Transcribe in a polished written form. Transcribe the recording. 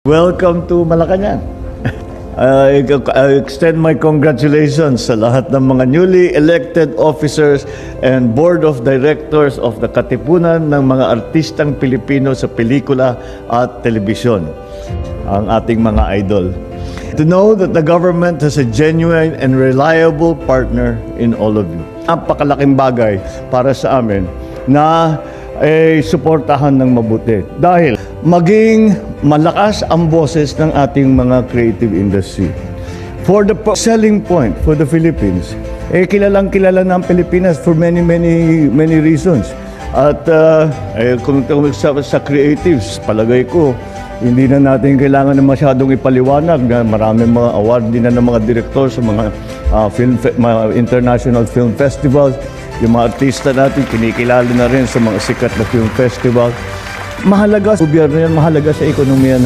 Welcome to Malacanang. I extend my congratulations sa lahat ng mga newly elected officers and board of directors of the Katipunan ng mga artistang Pilipino sa pelikula at telebisyon, ang ating mga idol. To know that the government has a genuine and reliable partner in all of you. Napakalaking bagay para sa amin na suportahan ng mabuti. Dahil maging malakas ang boses ng ating mga creative industry. For the selling point for the Philippines, kilalang-kilala ng Pilipinas for many reasons. At kung sa creatives, palagay ko, hindi na natin kailangan na masyadong ipaliwanag na maraming mga award din na ng mga direktor sa mga international film festivals. Yung mga artista natin, kinikilala na rin sa mga sikat na film festival. Mahalaga sa gobyerno yan, mahalaga sa ekonomiya natin.